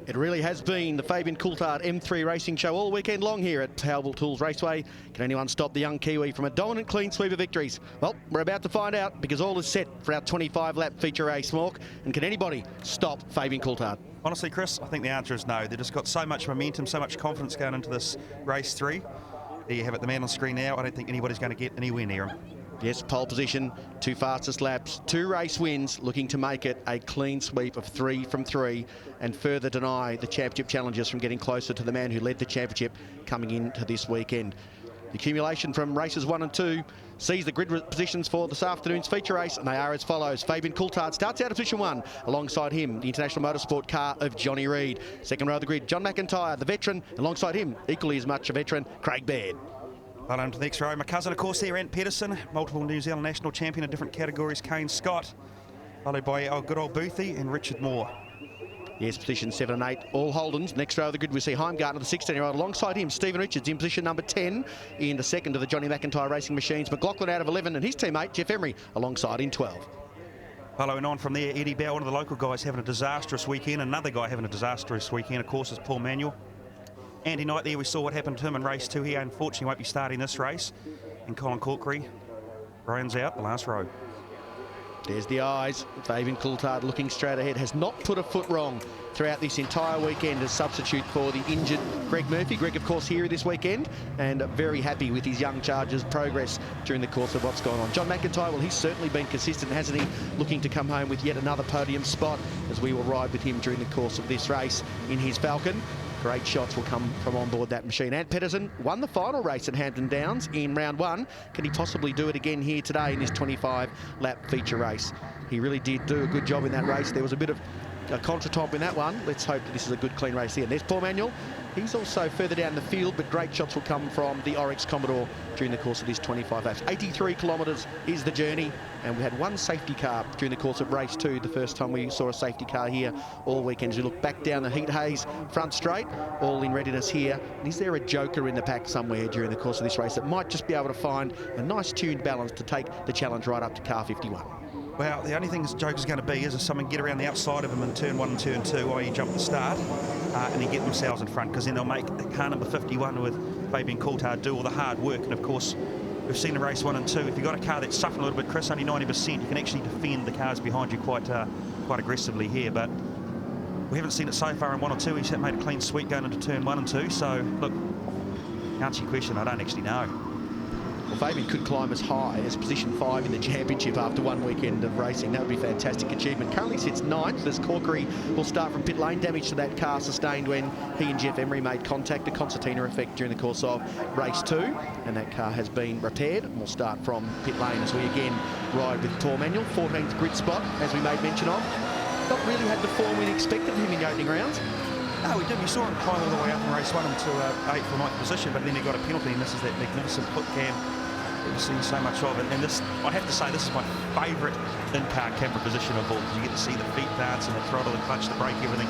It really has been the Fabian Coulthard M3 racing show all weekend long here at Powerful Tools Raceway. Can anyone stop the young Kiwi from a dominant clean sweep of victories? Well, we're about to find out because all is set for our 25-lap feature race, Mork. And can anybody stop Fabian Coulthard? Honestly, Chris, I think the answer is no. They've just got so much momentum, so much confidence going into this race 3. There you have it, the man on screen now. I don't think anybody's going to get anywhere near him. Yes, pole position, 2 fastest laps, 2 race wins, looking to make it a clean sweep of 3 from 3 and further deny the championship challengers from getting closer to the man who led the championship coming into this weekend. The accumulation from races 1 and 2 sees the grid positions for this afternoon's feature race, and they are as follows. Fabian Coulthard starts out of position 1. Alongside him, the International Motorsport car of Johnny Reid. Second row of the grid, John McIntyre, the veteran. Alongside him, equally as much a veteran, Craig Baird. Well, on to the next row. My cousin, of course, there, Ant Pedersen, multiple New Zealand national champion in different categories, Kane Scott, followed by our good old Boothie and Richard Moore. Yes, position 7 and 8, all Holdens. Next row of the grid, we see Heimgartner, the 16-year-old. Alongside him, Stephen Richards in position number 10 in the second of the Johnny McIntyre Racing Machines. McLaughlin out of 11, and his teammate, Jeff Emery, alongside in 12. Following on from there, Eddie Bell, one of the local guys, having a disastrous weekend. Another guy having a disastrous weekend, of course, is Paul Manuel. Andy Knight there, we saw what happened to him in race 2 here. Unfortunately, won't be starting this race. And Colin Corkery rounds out the last row. There's the eyes. Fabian Coulthard looking straight ahead. Has not put a foot wrong throughout this entire weekend as substitute for the injured Greg Murphy. Greg, of course, here this weekend, and very happy with his young charger's progress during the course of what's gone on. John McIntyre, well, he's certainly been consistent, hasn't he? Looking to come home with yet another podium spot as we will ride with him during the course of this race in his Falcon. Great shots will come from on board that machine. Ant Pedersen won the final race at Hampton Downs in round 1. Can he possibly do it again here today in this 25-lap feature race? He really did do a good job in that race. There was a bit of a contra-top in that one. Let's hope that this is a good clean race here. And there's Paul Manuel. He's also further down the field, but great shots will come from the Oryx Commodore during the course of this 25 laps. 83 kilometres is the journey, and we had one safety car during the course of race 2, the first time we saw a safety car here all weekend. As we look back down the heat haze front straight, all in readiness here. And is there a joker in the pack somewhere during the course of this race that might just be able to find a nice tuned balance to take the challenge right up to car 51? Well, the only thing this joker's going to be is if someone get around the outside of him in turn 1 and turn 2, i.e. jump the start, and then get themselves in front, because then they'll make car number 51 with Fabian Coulthard do all the hard work. And of course, we've seen in race 1 and 2, if you've got a car that's suffering a little bit, Chris, only 90%, you can actually defend the cars behind you quite aggressively here. But we haven't seen it so far in 1 or 2. He's made a clean sweep going into turn 1 and 2. So, look, to answer your question, I don't actually know. Well, Fabian could climb as high as position 5 in the championship after one weekend of racing. That would be a fantastic achievement. Currently sits 9th as Corkery will start from pit lane. Damage to that car sustained when he and Jeff Emery made contact, a concertina effect during the course of race 2. And that car has been repaired and will start from pit lane as we again ride with Paul Manuel. 14th grid spot, as we made mention of. Not really had the form we'd expected of him in the opening rounds. No, we did. We saw him climb all the way up in race 1 into 8th or 9th position, but then he got a penalty and misses that magnificent foot cam that we've seen so much of. And this, I have to say, this is my favourite in-car camera position of all, because you get to see the feet dance and the throttle, the clutch, the brake, everything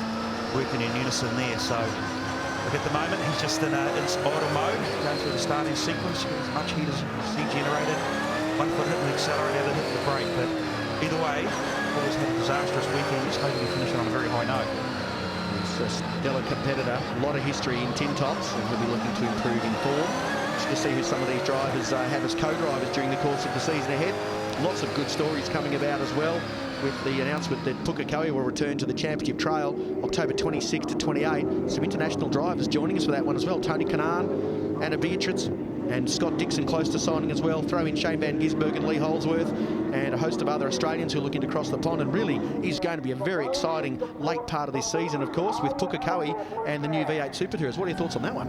working in unison there. So, look, at the moment, he's just in idle mode, going through the starting sequence. As much heat as you can see generated. 1 foot hitting the accelerator, the other hitting the brake. But either way, Paul's had a disastrous weekend. He's hoping to finish it on a very high note. He's a stellar competitor, a lot of history in tin tops, and he'll be looking to improve in form. Just to see who some of these drivers have as co-drivers during the course of the season ahead. Lots of good stories coming about as well, with the announcement that Pukekohe will return to the Championship Trail October 26 to 28. Some international drivers joining us for that one as well. Tony Kanaan, Anna Beatrice, and Scott Dixon close to signing as well. Throw in Shane Van Gisbergen and Lee Holdsworth, and a host of other Australians who are looking to cross the pond. And really is going to be a very exciting late part of this season, of course, with Pukekohe and the new V8 SuperTourers. What are your thoughts on that one?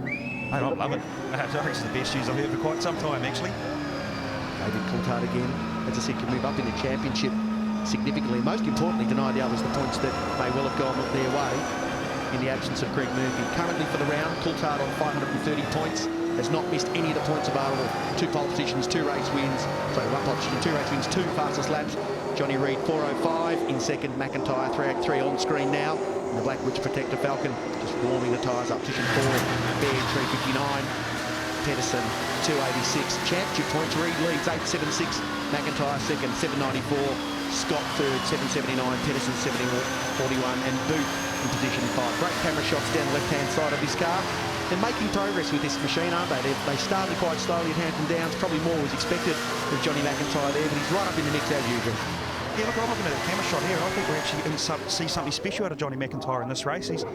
I love it. I think it's the best news I've heard for quite some time, actually. Fabian Coulthard again, as I said, can move up in the championship significantly. Most importantly, deny the others the points that may well have gone their way in the absence of Greg Murphy. Currently for the round, Coulthard on 530 points. Has not missed any of the points available. 2 pole positions, 2 race wins. Sorry, 1 pole position, 2 race wins, 2 fastest laps. Johnny Reid 4:05 in second. McIntyre 3:83 on screen now. And the Black Witch Protector Falcon just warming the tyres up. Position 4, Baird 3:59. Pedersen 2:86. Championship points. Reid leads 8:76. McIntyre second 7:94. Scott third 7:79. Pedersen 7:41. And Booth in position 5. Great camera shots down the left-hand side of this car. They're making progress with this machine, aren't they? They started quite slowly at Hampton Downs. Probably more was expected with Johnny McIntyre there, but he's right up in the mix as usual. Yeah, look, I'm looking at the camera shot here. I think we're actually going to see something special out of Johnny McIntyre in this race. He's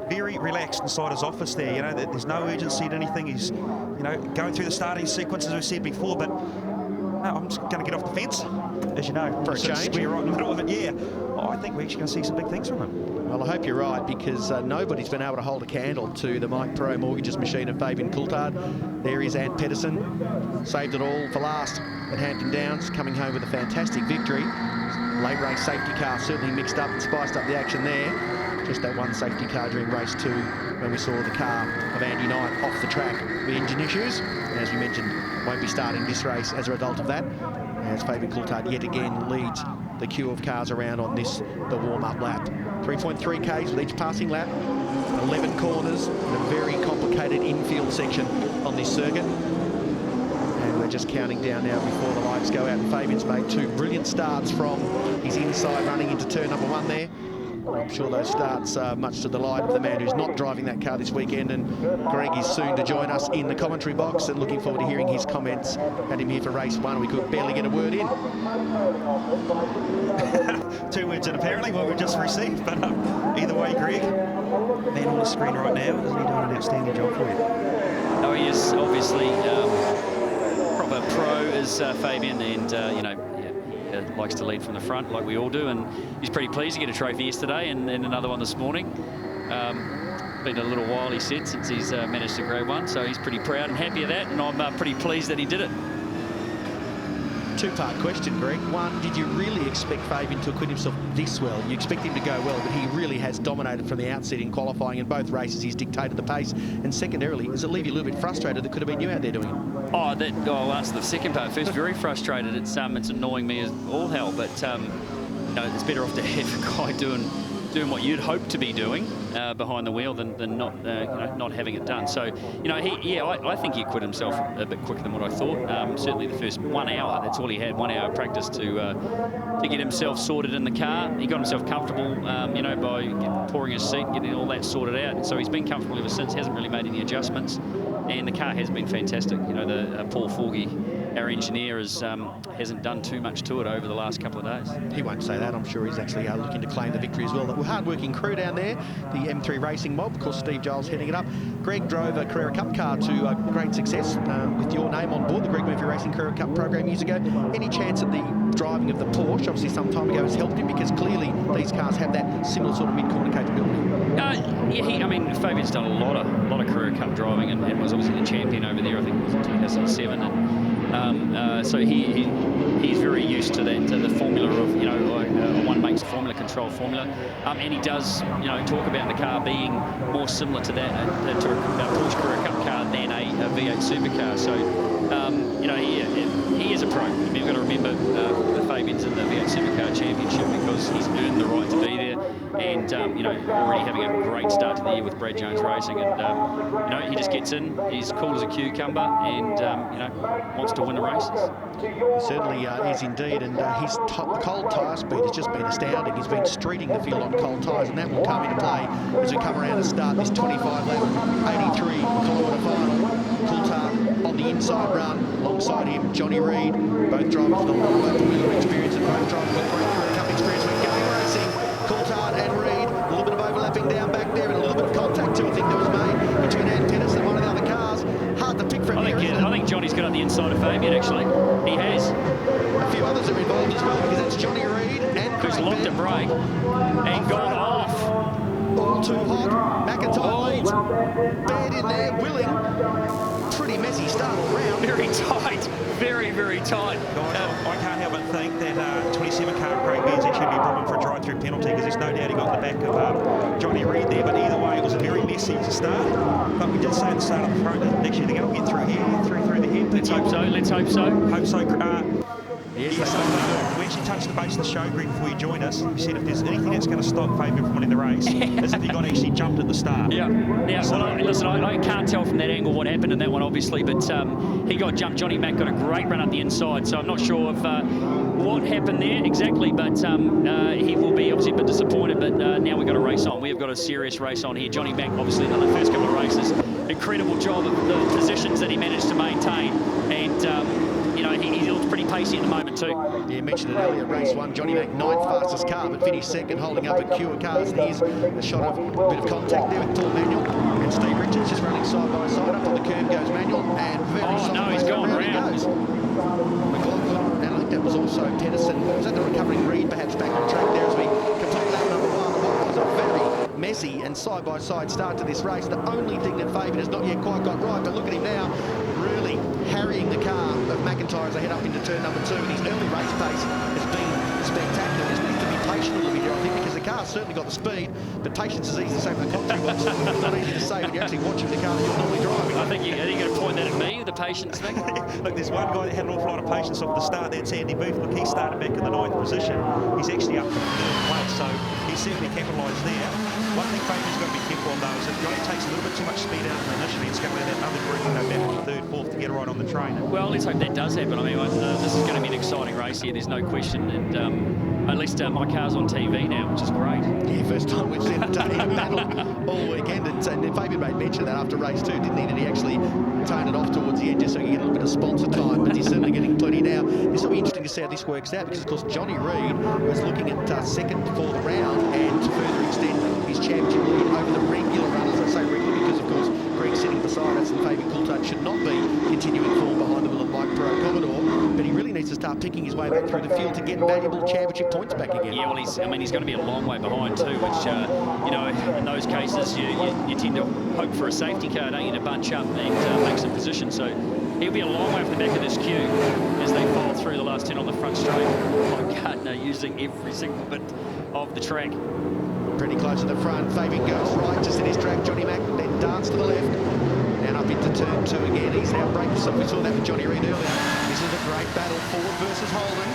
very relaxed inside his office there. You know, there's no urgency to anything. He's, you know, going through the starting sequence, as we said before, but no, I'm just going to get off the fence, as you know. For a change? We're right in the middle of it, yeah. Oh, I think we're actually going to see some big things from him. Well, I hope you're right, because nobody's been able to hold a candle to the Mike Pro Mortgages machine of Fabian Coulthard. There is Ant Pedersen, saved it all for last at Hampton Downs, coming home with a fantastic victory. Late race safety car certainly mixed up and spiced up the action there. Just that one safety car during race 2 when we saw the car of Andy Knight off the track with engine issues. And as we mentioned, won't be starting this race as a result of that, as Fabian Coulthard yet again leads the queue of cars around on this, the warm-up lap. 3.3 Ks with each passing lap, 11 corners, and a very complicated infield section on this circuit. And we're just counting down now before the lights go out. And Fabian's made 2 brilliant starts from his inside running into turn number 1 there. I'm sure those starts are much to the delight of the man who's not driving that car this weekend, and Greg is soon to join us in the commentary box, and looking forward to hearing his comments. Had him here for race 1. We could barely get a word in. 2 words in apparently what we've just received, but either way, Greg, man on the screen right now, isn't he doing an outstanding job for you? Oh, he is obviously proper pro is Fabian, and you know, likes to lead from the front like we all do, and he's pretty pleased to get a trophy yesterday and another one this morning. Been a little while, he said, since he's managed to grab one, so he's pretty proud and happy of that, and I'm pretty pleased that he did it. 2-part question, Greg. One, did you really expect Fabian to acquit himself this well? You expect him to go well, but he really has dominated from the outset in qualifying. In both races, he's dictated the pace. And secondarily, does it leave you a little bit frustrated that could have been you out there doing it? Oh, I'll answer the second part first. Very frustrated. It's annoying me as all hell, but you know, it's better off to have a guy doing what you'd hope to be doing behind the wheel than not you know, not having it done. So, you know, I think he quit himself a bit quicker than what I thought. Certainly the first 1 hour, that's all he had, 1 hour of practice to get himself sorted in the car. He got himself comfortable, you know, by pouring his seat and getting all that sorted out. And so he's been comfortable ever since, hasn't really made any adjustments. And the car has been fantastic. You know, the Paul Forgy, our engineer, hasn't done too much to it over the last couple of days. He won't say that. I'm sure he's actually looking to claim the victory as well. The hard-working crew down there, the M3 Racing mob, of course, Steve Giles heading it up. Greg drove a Carrera Cup car to great success with your name on board, the Greg Murphy Racing Carrera Cup program years ago. Any chance that the driving of the Porsche, obviously some time ago, has helped him, because clearly these cars have that similar sort of mid-corner capability? Yeah, I mean, Fabian's done a lot of Carrera Cup driving and was obviously the champion over there, I think it was in 2007. And so he's very used to that, the formula of, you know, one makes formula, control formula. And he does, you know, talk about the car being more similar to that, to a Porsche Carrera Cup car than a V8 supercar. So, you know, he is a pro. I mean, we've got to remember the Fabian's in the V8 Supercar Championship because he's earned the right to be there, and you know, already having a great start to the year with Brad Jones Racing, and you know, he just gets in, he's cool as a cucumber, and you know, wants to win the races. He certainly is indeed, and his cold tyre speed has just been astounding. He's been streeting the field on cold tyres, and that will come into play as we come around to start this 25-lap, 83-kilometre final. Coulthard on the inside run, alongside him Johnny Reid, both drivers with a lot of open wheeler experience and both drivers with great Carrera Cup experience. We're going racing, Coulthard and Reid, a little bit of overlapping down back there, and a little bit of contact too, I think, that was made between Ant Pedersen and one of the other cars. Hard to pick from here. I think Johnny's got on the inside of Fabian, actually. He has. A few others are involved as well, because that's Johnny Reid and who's locked a brake and gone off. All too hot. McIntyre leads. Bad in there, Willing. Pretty messy start all round. Very tight. Very, very tight. Guys, I can't help but think that 27 car Craig Beard's actually be a problem for a drive-through penalty, because there's no doubt he got the back of Johnny Reid there. But either way, it was a very messy start. But we did say at the start of the front that actually they're going to get through here, through the head. Let's hope so. Let's hope so. Hope so. Yes, we actually touched the base of the show, Greg, before you joined us. We said if there's anything that's going to stop Fabian from winning the race, is if he got actually jumped at the start. Yeah. So, well, listen, I can't tell from that angle what happened in that one, obviously, but he got jumped. Johnny Mack got a great run up the inside, so I'm not sure if what happened there exactly, but he will be obviously a bit disappointed, but now we've got a race on. We've got a serious race on here. Johnny Mack, obviously, in the first couple of races, incredible job of the positions that he managed to maintain, and you know, he looks pretty pacey at the moment too. Yeah, you mentioned it earlier, race 1, Johnny Mack, 9th fastest car, but finished second, holding up a queue of cars. And here's a shot of a bit of contact there with Paul Manuel and Steve Richards just running side by side. Up on the curb goes Manuel, and very sideways he's gone around he goes. McLaughlin, and I think that was also Tennyson. Was that the recovering Reed perhaps back on track there as we complete lap number 1? What was a very messy and side-by-side start to this race. The only thing that Fabian has not yet quite got right, but look at him now, really harrying the car of McIntyre as they head up into turn number 2, and his early race pace has been spectacular. Just needs to be patient a little bit here, I think, because the car's certainly got the speed, but patience is easy to say with the commentary box. It's not easy to say when you're actually watching the car that you're normally driving. I think you're going to point that at me, the patience thing. Look, there's one guy that had an awful lot of patience off the start. That's Andy Booth. Look, he started back in the 9th position. He's actually up to 3rd place, so he's certainly capitalised there. One thing Fabian's got to be careful on, though, is if Johnny takes a little bit too much speed out of him initially, it's going to let that other group go back to 3rd, 4th to get right on the train. Well, let's hope that does happen. I mean, this is going to be an exciting race here, there's no question, and at least my car's on TV now, which is great. Yeah, first time we've seen it in battle all weekend, and Fabian made mention that after race 2, didn't he, that he actually turned it off towards the end just so he could get a little bit of sponsor time, but he's certainly getting plenty now. This will be interesting to see how this works out, because of course Johnny Reid was looking at second before the round, and to further extend his championship lead over the regular runners. I say regular because of course Greg sitting beside us and Fabian Coulthard should not be continuing form behind the wheel of Mike Pro Commodore, but he really needs to start picking his way back through the field to get valuable championship points back again. Yeah, well, he's going to be a long way behind too, which, you know, in those cases, you tend to hope for a safety car, don't you, to bunch up and make some position. So he'll be a long way from the back of this queue as they file through the last 10 on the front straight. Mike Gardner using every single bit of the track. Pretty close to the front. Fabian goes right, just in his track. Johnny Mack then darts to the left. And up into turn 2 again. He's now breaking some. We saw that with Johnny Reid earlier. This is a great battle, Ford versus Holden.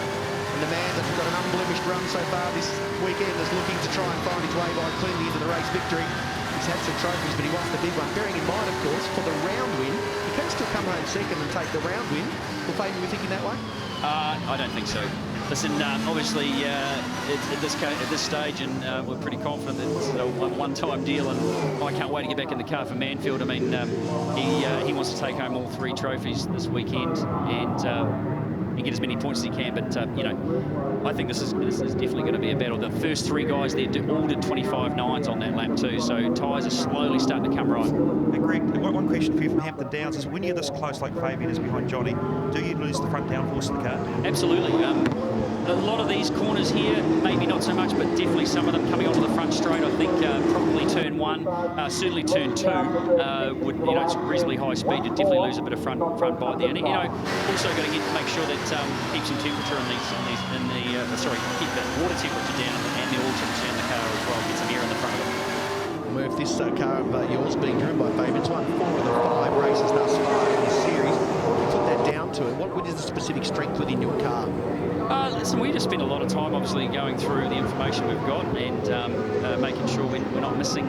And the man that's got an unblemished run so far this weekend is looking to try and find his way by cleanly into the race victory. He's had some trophies, but he wants the big one. Bearing in mind, of course, for the round win, he can still come home second and take the round win. Will Fabian be thinking that way? I don't think so. Listen, obviously, at this stage, and we're pretty confident that it's a one-time deal, and I can't wait to get back in the car for Manfield. I mean, he wants to take home all 3 trophies this weekend and get as many points as he can. But you know, I think this is definitely going to be a battle. The first 3 guys there all did 25.9s on that lap too, so tyres are slowly starting to come right. Hey Greg, one question for you from Hampton Downs is, when you're this close like Fabian is behind Johnny, do you lose the front downforce of the car? Absolutely. A lot of these corners here, maybe not so much, but definitely some of them coming onto the front straight. I think probably turn 1, certainly turn 2 would, you know, it's reasonably high speed. You definitely lose a bit of front bite there. And you know, also got to make sure that keep some temperature keep the water temperature down and the oil temperature in the car as well. Get some air in the front of it. Murph, this car of yours being driven by Fabian, it's won 4 of the 5 races thus far in this series. Put that down to it. What is the specific strength within your car? Listen, we just spend a lot of time, obviously, going through the information we've got and making sure we're not missing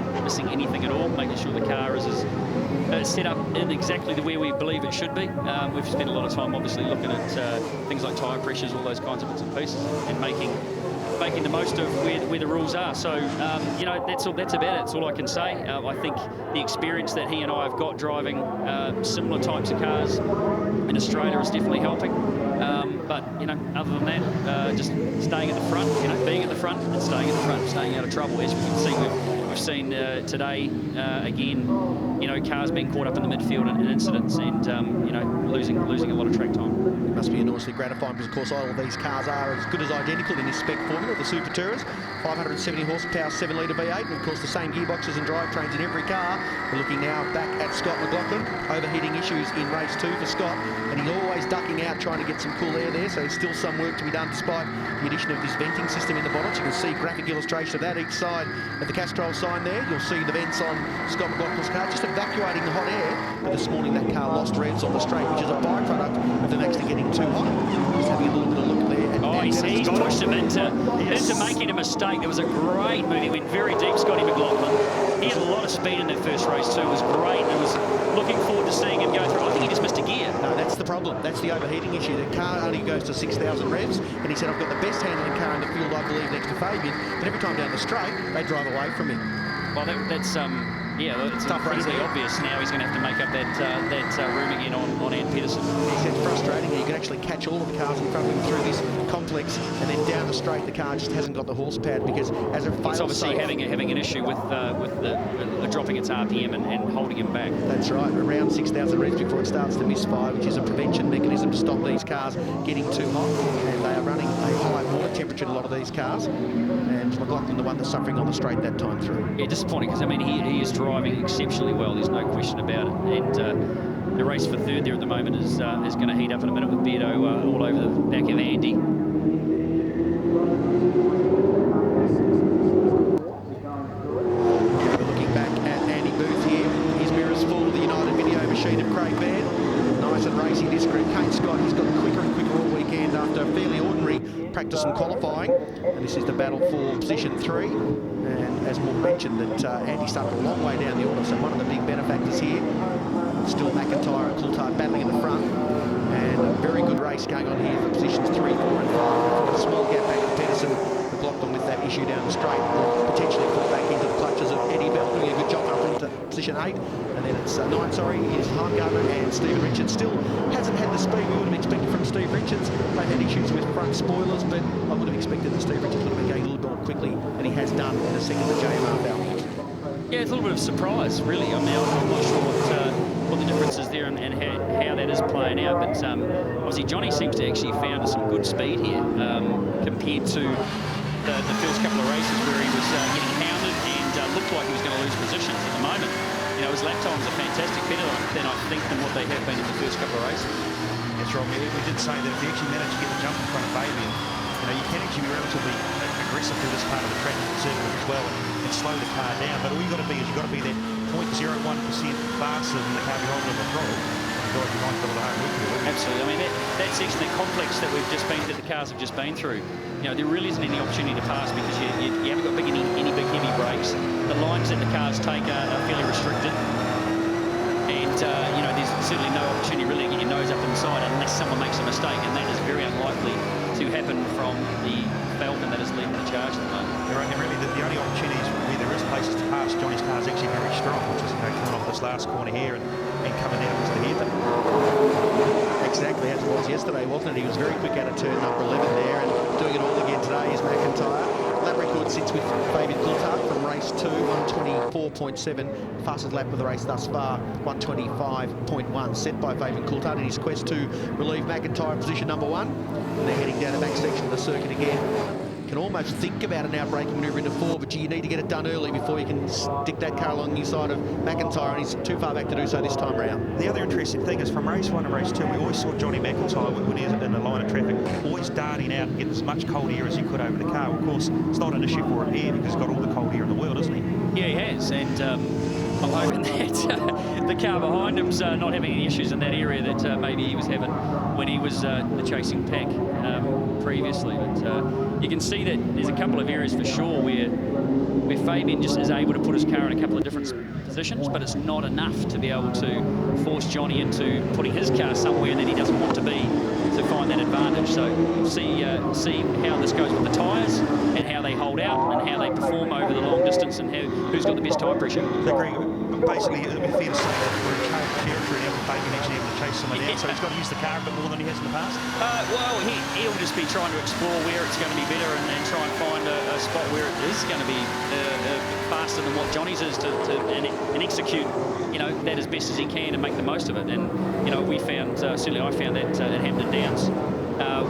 anything at all, making sure the car is set up in exactly the way we believe it should be. We've spent a lot of time, obviously, looking at things like tyre pressures, all those kinds of bits and pieces, and making the most of where the rules are. So, you know, that's about it. That's all I can say. I think the experience that he and I have got driving similar types of cars in Australia is definitely helping. But, you know, other than that, just staying at the front, you know, being at the front and staying at the front, staying out of trouble. As we can see, we've seen today, again, you know, cars being caught up in the midfield in incidents and, you know, losing a lot of track time. It must be enormously gratifying because, of course, all of these cars are as good as identical in this spec formula, the SuperTourers. 570 horsepower, 7-litre V8, and of course the same gearboxes and drivetrains in every car. We're looking now back at Scott McLaughlin. Overheating issues in race 2 for Scott, and he's always ducking out trying to get some cool air there, so there's still some work to be done despite the addition of this venting system in the bonnet. You can see graphic illustration of that each side of the Castrol sign there. You'll see the vents on Scott McLaughlin's car just evacuating the hot air, but this morning that car lost revs on the straight, which is a byproduct of them actually getting too hot. Just having a little bit of look there. And Oh, he's pushed him into making a mistake. There was a great move. He went very deep, Scotty McLaughlin. He had a lot of speed in that first race too. It was great. And I was looking forward to seeing him go through. I think he just missed a gear. No, that's the problem. That's the overheating issue. The car only goes to 6,000 revs, and he said, I've got the best handling car in the field, I believe, next to Fabian, but every time down the straight, they drive away from him. Well, that's it's incredibly obvious now. He's going to have to make up that room again on Ant Peterson. He said it's frustrating. You can actually catch all of the cars in front of him through this complex, and then down the straight, the car just hasn't got the horsepower because as it fails, it's obviously having an issue with the dropping its RPM and holding him back. That's right. Around 6,000 revs before it starts to misfire, which is a prevention mechanism to stop these cars getting too hot, and they are running a high water temperature in a lot of these cars. And McLaughlin, the one that's suffering on the straight that time through. Yeah, disappointing because I mean he is driving exceptionally well. There's no question about it. And the race for third there at the moment is going to heat up in a minute with Beardo all over the back of Andy. Looking back at Andy Booth here, his mirrors full of the United Video machine of Craig Baird. Nice and racy this group. Kane Scott, he's got quicker and quicker all weekend after a fairly ordinary practice and qualifying. And this is the battle for position 3. And as Mork mentioned, that Andy started a long way down the order, so one of the big benefactors here. Still McIntyre and Coulthard battling in the front. And a very good race going on here for positions 3, 4 and 5. A small gap back to Pedersen. McLaughlin with that issue down the straight. Will potentially fall back into the clutches of Eddie Bell, doing a good job up into position 8. And then it's 9, is Heimgartner and Stephen Richards. Still hasn't had the speed we would have expected from Steve Richards. They've had issues with front spoilers, but I would have expected that Steve Richards would have been going a little bit more quickly than he has done in the second of JMR belt. Yeah, it's a little bit of surprise, really. I mean, I'm not sure what the difference is there and how that is playing out, but obviously Johnny seems to actually found some good speed here compared to the first couple of races where he was getting hounded and looked like he was going to lose positions. At the moment, you know, his lap times are fantastic, better than I think than what they have been in the first couple of races. That's right. We did say that if you actually manage to get the jump in front of Fabian, you know, you can actually be relatively aggressive through this part of the track, conservative as well, and slow the car down. But all you've got to be is you've got to be that 0.01% faster than the car behind on the throttle. You've got to be mindful of the hard work to do it. Absolutely. I mean, that section, that complex that we've just been through, the cars have just been through, you know, there really isn't any opportunity to pass because you haven't got any big heavy brakes. The lines that the cars take are fairly restricted. And, you know, there's certainly no opportunity really to get your nose up inside unless someone makes a mistake, and that is very unlikely to happen from the Falcon that is leading the charge at the moment. And really, the only opportunities where there is places to pass, Johnny's car is actually very strong, which is, you know, coming off this last corner here and coming down into the hairpin. Exactly as it was yesterday, wasn't it? He was very quick out of turn number 11 there, and doing it all again today is McIntyre. Lap record sits with Fabian Coulthard from race 2, 124.7. Fastest lap of the race thus far, 125.1, set by Fabian Coulthard in his quest to relieve McIntyre in position number 1. And they're heading down the back section of the circuit again. Can almost think about an out-braking manoeuvre into 4, but you need to get it done early before you can stick that car along the side of McIntyre, and he's too far back to do so this time round. The other interesting thing is from race 1 to race 2, we always saw Johnny McIntyre when he was in the line of traffic, always darting out and getting as much cold air as he could over the car. Of course, it's not an issue for him here because he's got all the cold air in the world, isn't he? Yeah, he has, and I'm hoping that the car behind him's not having any issues in that area that maybe he was having when he was the chasing pack previously. But you can see that there's a couple of areas for sure where Fabian just is able to put his car in a couple of different positions, but it's not enough to be able to force Johnny into putting his car somewhere that he doesn't want to be to find that advantage. So we'll see how this goes with the tyres and how they hold out and how they perform over the long distance and who's got the best tyre pressure. I agree. Basically, it would be fair to say that we're in charge territory now with Fabian actually able to chase someone down, so he's got to use the car a bit more than he has in the past. Well, he'll just be trying to explore where it's going to be better and try and find a spot where it is going to be faster than what Johnny's is and execute, you know, that as best as he can and make the most of it. And, you know, we found, certainly I found that at Hampton Downs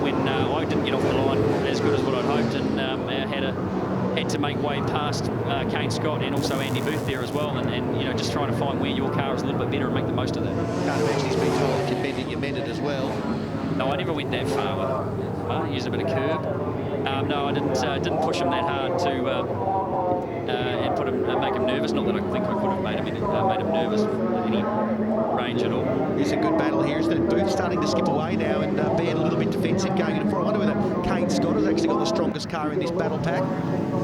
when I didn't get off the line as good as what I'd hoped, and had to make way past Kane Scott and also Andy Booth there as well, and you know, just trying to find where your car is a little bit better and make the most of that. Can't imagine he's been told if you bend it, you mend it as well. No, I never went that far with it. Used a bit of curb. No, I didn't push him that hard to and make him nervous. Not that I think I could have made him nervous. range at all. It's a good battle here, isn't it? Booth starting to skip away now and being a little bit defensive going into front. I wonder whether Kane Scott has actually got the strongest car in this battle pack.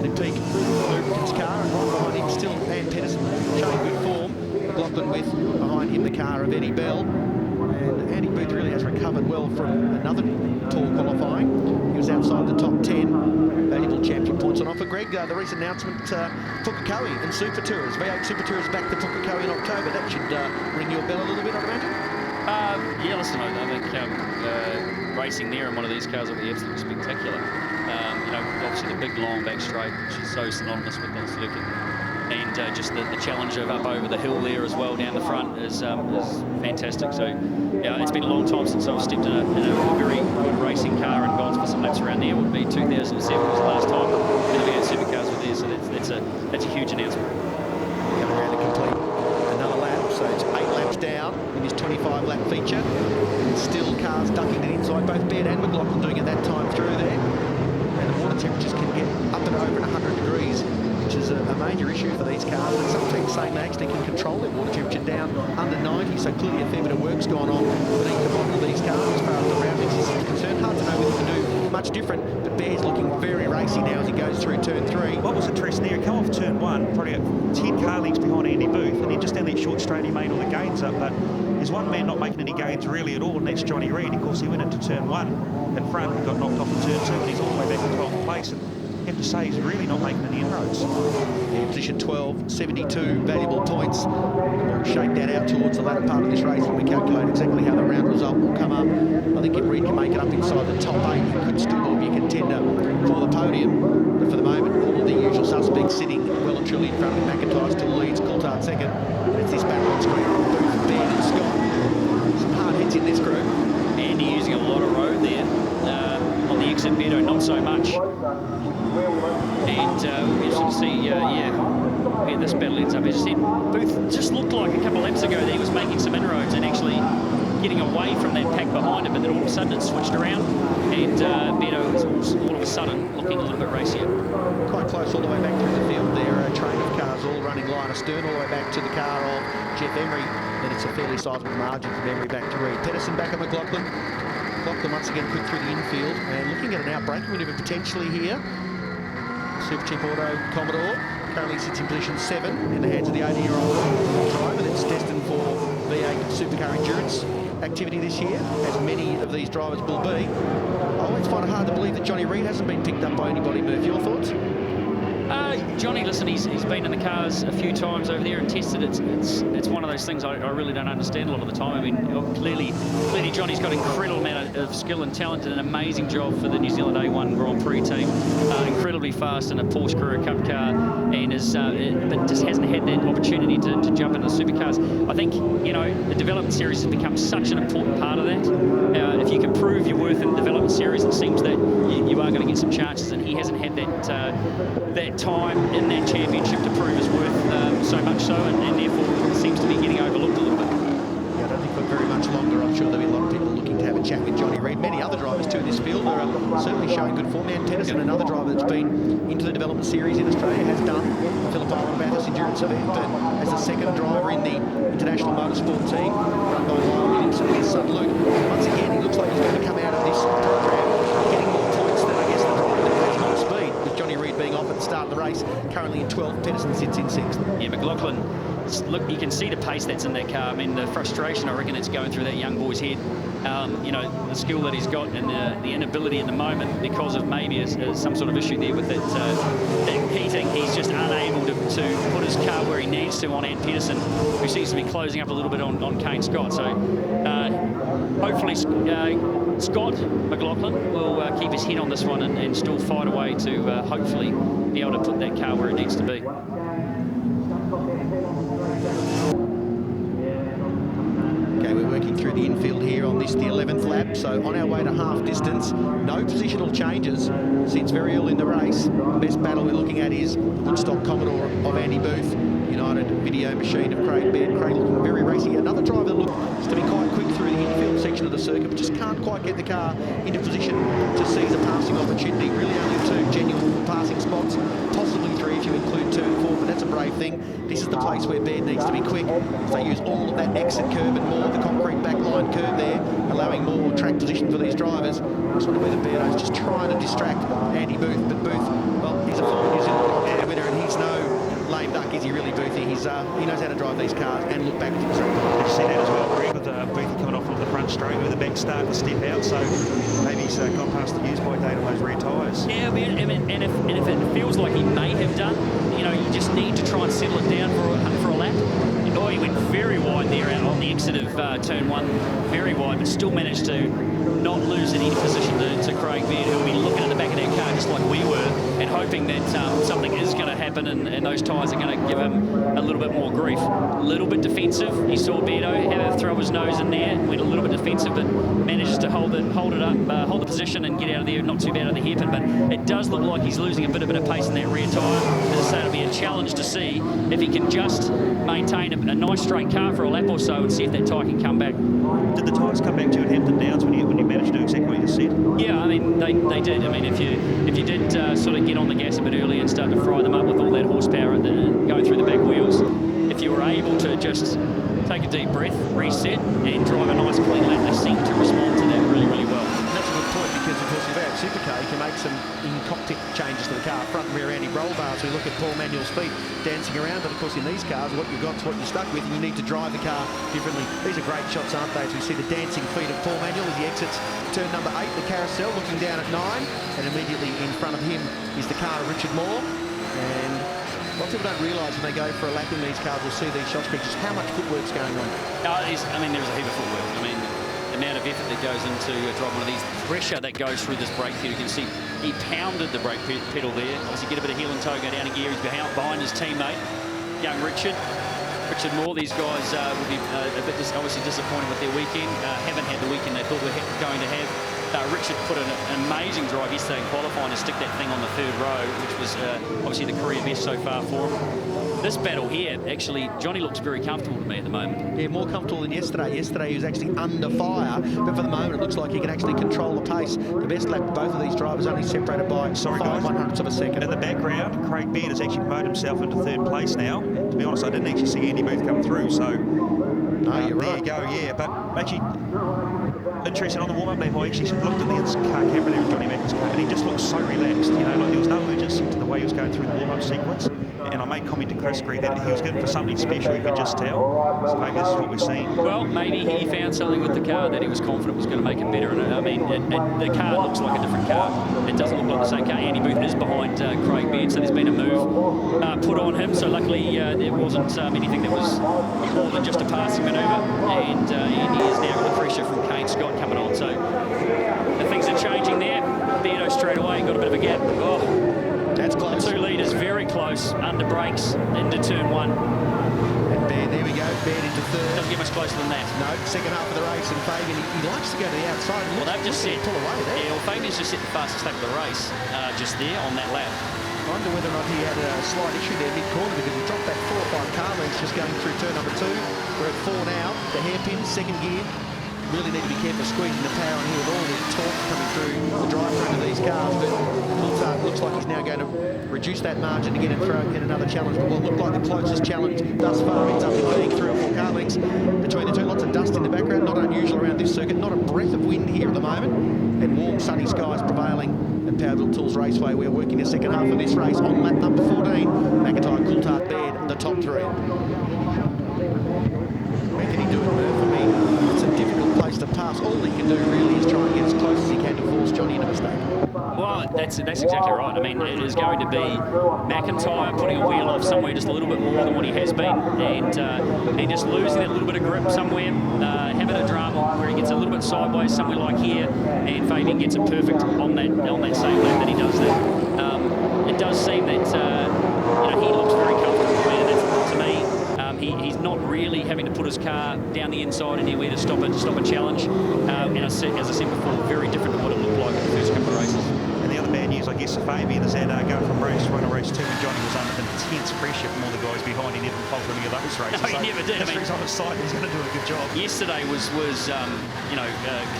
The peak lubricants car, and right behind him still Ann Pedersen showing good form. McLaughlin with behind him the car of Eddie Bell. And Andy Booth really has recovered well from another tour qualifying. He was outside the top 10. Valuable champion points on offer. Greg, the recent announcement, Pukekohe and SuperTourers. V8 SuperTourers back to Pukekohe in October. That should ring your bell a little bit, I'd imagine. Yeah, listen, I think racing there in one of these cars will be absolutely spectacular. You know, obviously the big long back straight, which is so synonymous with the circuit. And just the challenge of up over the hill there as well down the front is fantastic. So yeah, it's been a long time since I've stepped in a very good racing car and gone for some laps around there. Would be 2007 was the last time the V8 supercars were there. So that's a huge announcement. Coming around to complete another lap, so it's 8 laps down in this 25-lap feature. And still cars ducking to the inside, both Baird and McLaughlin doing it that time through there. And the water temperatures can get up and over 100 degrees. Which is a major issue for these cars, but some teams saying they actually can control their water temperature down under 90, so clearly a fair bit of work's gone on with each of these cars as far as the roundings is concerned. Hard to know whether he can do much different, but Bear's looking very racy now as he goes through turn 3. What was interesting there, he come off turn 1, probably 10 car lengths behind Andy Booth, and then just down that short straight he made all the gains up, but there's one man not making any gains really at all, and that's Johnny Reid. Of course, he went into turn 1 in front and got knocked off in turn 2, and he's all the way back in 12th place. And I have to say, he's really not making any inroads. Yeah, position 12, 72 valuable points. And we'll shake that out towards the latter part of this race when we calculate exactly how the round result will come up. I think if Reid can make it up inside the top 8, he could still be a contender for the podium. But for the moment, all of the usual suspects sitting well and truly in front of him. McIntyre still leads, Coulthard second. And it's this battle on screen. Booth, Baird and Scott. Some hard hits in this group. Andy using a lot of road there. On the exit, Beto not so much. And as you can see, where this battle ends up, as you said, Booth just looked like a couple of laps ago that he was making some inroads and actually getting away from that pack behind him, but then all of a sudden it switched around, and Beto was all of a sudden looking a little bit racier. Quite close all the way back through the field there, a train of cars all running line astern, all the way back to the car of Jeff Emery, and it's a fairly sizable margin from Emery back to Reid. Pedersen back at McLaughlin. McLaughlin once again quick through the infield, and looking at an outbreaking maneuver potentially here. Super Cheap Auto Commodore currently sits in position 7 in the hands of the 80-year-old driver that's destined for V8 supercar endurance activity this year, as many of these drivers will be. I always find it hard to believe that Johnny Reid hasn't been picked up by anybody. Murph, your thoughts? Johnny, listen, he's been in the cars a few times over there and tested it. It's one of those things I really don't understand a lot of the time. I mean, clearly Johnny's got an incredible amount of skill and talent, and an amazing job for the New Zealand A1 Grand Prix team. Incredibly fast in a Porsche Carrera Cup car, and but just hasn't had that opportunity to jump into the supercars. I think, you know, the development series has become such an important part of that. If you can prove your worth in the development series, it seems that you are going to get some chances, and he hasn't had that time in that championship to prove his worth, so much so, and therefore seems to be getting overlooked a little bit. Yeah, I don't think for very much longer. I'm sure there'll be a lot of people looking to have a chat with Johnny Reid. Many other drivers too in this field are certainly showing good form. Ann Pedersen, another driver that's been into the development series in Australia, has done the Phillip Island Bathurst Endurance event, but as the second driver in the International Motorsport team, run by Lyle Williamson with his son Luke. Once again, he looks like he's going to come out of this program getting more points than I guess the driver that has more speed, with Johnny Reid being off at the start of the race, currently in 12th. Pedersen sits in 6th. Yeah, McLaughlin, look, you can see the pace that's in that car. I mean, the frustration, I reckon, that's going through that young boy's head. You know, the skill that he's got and the inability at the moment, because of maybe some sort of issue there with that heating, he's just unable to put his car where he needs to on Ann Pedersen, who seems to be closing up a little bit on Kane Scott. So hopefully Scott McLaughlin will keep his head on this one and still fight away to hopefully be able to put that car where it needs to be. Okay, we're working through the infield here on this, the 11th lap, so on our way to half distance. No positional changes since very early in the race. The best battle we're looking at is the Woodstock Commodore of Andy Booth, United Video Machine of Craig Baird. Craig looking very racy. Another driver that looks to be quite quick through the infield section of the circuit, but just can't quite get the car into position to seize a passing opportunity. Really only 2 genuine passing spots, possibly 3 if you include turn 4, but that's a brave thing to this is the place where Baird needs to be quick. If they use all of that exit curve and more of the concrete backline curve there, allowing more track position for these drivers. That's where the Beardo's just trying to distract Andy Booth, but Booth, well, he's a former New Zealand Grand winner, and he's no lame duck, is he really, Boothie? He knows how to drive these cars and look back at the track. Did you see that as well, Greg, with Boothie coming off the front straight with the back start to step out, so maybe he's gone past the use-by date on those rear tyres. Yeah, and if it feels like he may have done, you just need to try and settle it down for a lap. Oh, he went very wide there out on the exit of turn 1, very wide, but still managed to not lose any position to Craig Baird, who'll be looking at the back of that car just like we were, and hoping that something is going to happen and those tyres are going to give him a little bit more grief. A little bit defensive. He saw Beardo have to throw his nose in there, went a little bit defensive, but manages to hold the position and get out of there, not too bad on the hairpin. But it does look like he's losing a bit of pace in that rear tyre. As I say, it'll be a challenge to see if he can just maintain a nice straight car for a lap or so and see if that tyre can come back. Did the tyres come back to you at Hampton Downs when you managed to do exactly what you said? Yeah, I mean, they did. I mean, if you did sort of get on the gas a bit early and start to fry them up with all that horsepower and going through the back wheels, if you were able to just take a deep breath, reset, and drive a nice clean lap, they seem to respond to that really, really well. And that's a good point, because of course if you have supercar, you can make some in-cockpit changes to the car, front and rear anti-roll bars. We look at Paul Manuel's feet dancing around, but of course in these cars, what you've got is what you're stuck with, and you need to drive the car differently. These are great shots, aren't they? As we see the dancing feet of Paul Manuel as he exits turn number 8, the carousel, looking down at 9, and immediately in front of him is the car of Richard Moore. And what people don't realise when they go for a lap in these cars, will see these shots, just how much footwork's going on. I mean, there's a heap of footwork. I mean, the amount of effort that goes into driving one of these, pressure that goes through this brake pedal. You can see he pounded the brake pedal there. Obviously, get a bit of heel and toe, go down a gear. He's behind his teammate, young Richard Moore. These guys will be a bit obviously disappointed with their weekend. Haven't had the weekend they thought they were going to have. Richard put an amazing drive yesterday in qualifying to stick that thing on the 3rd row, which was obviously the career best so far for him. This battle here, actually, Johnny looks very comfortable to me at the moment. Yeah, more comfortable than yesterday. Yesterday he was actually under fire, but for the moment it looks like he can actually control the pace. The best lap of both of these drivers only separated by 5/100ths of a second. In the background, Craig Baird has actually promoted himself into 3rd place now. To be honest, I didn't actually see Andy Booth come through, so No, you're there right. you go, yeah. But actually, interesting on the warm-up lap, I actually looked at the car camera there of Johnny Mackin's car, and he just looked so relaxed, like there was no urgency to the way he was going through the warm-up sequence. And I made comment to Chris Greg that he was going for something special, you could just tell. So maybe this is what we're seeing. Well, maybe he found something with the car that he was confident was going to make it better. And I mean, the car looks like a different car. It doesn't look like the same car. Andy Booth is behind Craig Baird, so there's been a move put on him. So luckily there wasn't anything that was more than just a passing manoeuvre. And he is now under pressure from Kane Scott coming on. So the things are changing there. Beardo straight away got a bit of a gap. Oh. That's close. The 2 leaders very close, under brakes, into turn 1. And Baird, there we go, Baird into 3rd. Doesn't get much closer than that. No, second half of the race, and Fabian, he likes to go to the outside. Well, they've just set, pull away there. Yeah, well, Fabian's just set the fastest lap of the race, just there on that lap. I wonder whether or not he had a slight issue there mid-corner, because he dropped that 4 or 5 car lengths just going through turn number 2. We're at 4 now, the hairpin, 2nd gear. Really need to be careful squeezing the power in here with all the torque coming through the drive-through into these cars. But Coulthard looks like he's now going to reduce that margin again and throw in another challenge. But what looked like the closest challenge thus far ends up being 3 or 4 car lengths between the two. Lots of dust in the background, not unusual around this circuit. Not a breath of wind here at the moment. And warm, sunny skies prevailing at Powerville Tools Raceway. We're working the second half of this race on lap number 14. McIntyre, Coulthard, Baird, the top 3. Where can he do it, Murph? I mean, it's a difficult place to pass. All he can do really is try and get as close as he can to force Johnny into mistake. Well, that's exactly right. I mean, it is going to be McIntyre putting a wheel off somewhere just a little bit more than what he has been, and just losing that little bit of grip somewhere, having a drama where he gets a little bit sideways somewhere like here, and Fabian gets it perfect on that same lap that he does that. It does seem that he looks very comfortable, and that's, to me, he's not really having to put his car down the inside anywhere to stop a challenge. And as I said before, very different to what it looked like in the first couple of races. And the other bad news, I guess, for Fabian is that going from race 1 to race 2, when Johnny was under intense pressure from all the guys behind, he never faltered any of those races. No, he never did. I mean, he's on his side, he's going to do a good job. Yesterday was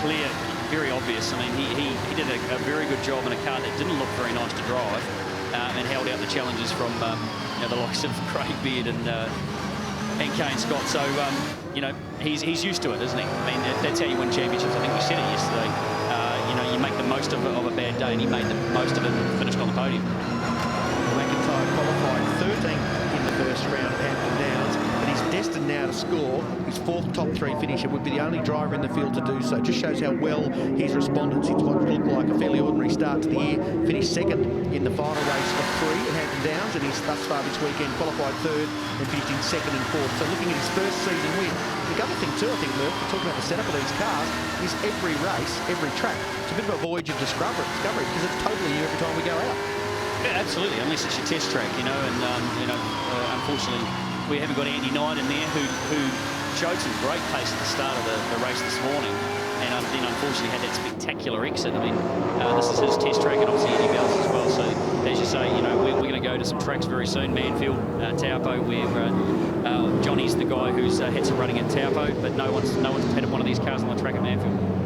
clear, very obvious. I mean, he did a very good job in a car that didn't look very nice to drive, and held out the challenges from the likes of Craig Beard and Kane Scott. So, you know, he's used to it, isn't he? I mean, that's how you win championships. I think we said it yesterday. You know, you make the most of a bad day, and he made the most of it and finished on the podium. McIntyre qualified 13th in the first round at Hampton Downs, but he's destined now to score his 4th top 3 finish and would be the only driver in the field to do so. Just shows how well he's responded since what looked like a fairly ordinary start to the year. Finished 2nd in the final race of 3 at Hampton Downs, and he's thus far this weekend qualified 3rd and finished in 2nd and 4th. So looking at his first season win. The other thing too, I think, Murph, talking about the setup of these cars, is every race, every track, it's a bit of a voyage of discovery because it's totally new every time we go out. Yeah, absolutely, unless it's your test track, you know, and unfortunately we haven't got Andy Knight in there who showed some great pace at the start of the race this morning, and then unfortunately had that spectacular exit. I mean, this is his test track, and obviously Eddie Bell's as well. So as you say, you know, we're going to go to some tracks very soon, Manfield, Taupo, where Johnny's the guy who's had some running at Taupo, but no one's had one of these cars on the track at Manfield.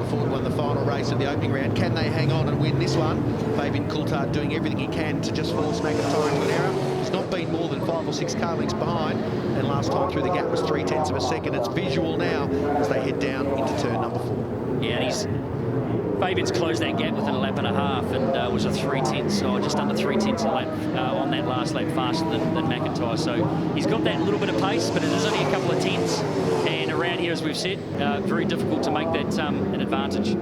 Ford won the final race of the opening round. Can they hang on and win this one? Fabian Coulthard doing everything he can to just force McIntyre into an error. He's not been more than 5 or 6 car lengths behind, and last time through the gap was 0.3 of a second. It's visual now as they head down into turn number 4. Yeah, and Fabian's closed that gap within a lap and a half, and was a 0.3, or just under 0.3 a lap on that last lap faster than McIntyre. So he's got that little bit of pace, but it is only a couple of tenths. And around here, as we've said, very difficult to make that an advantage.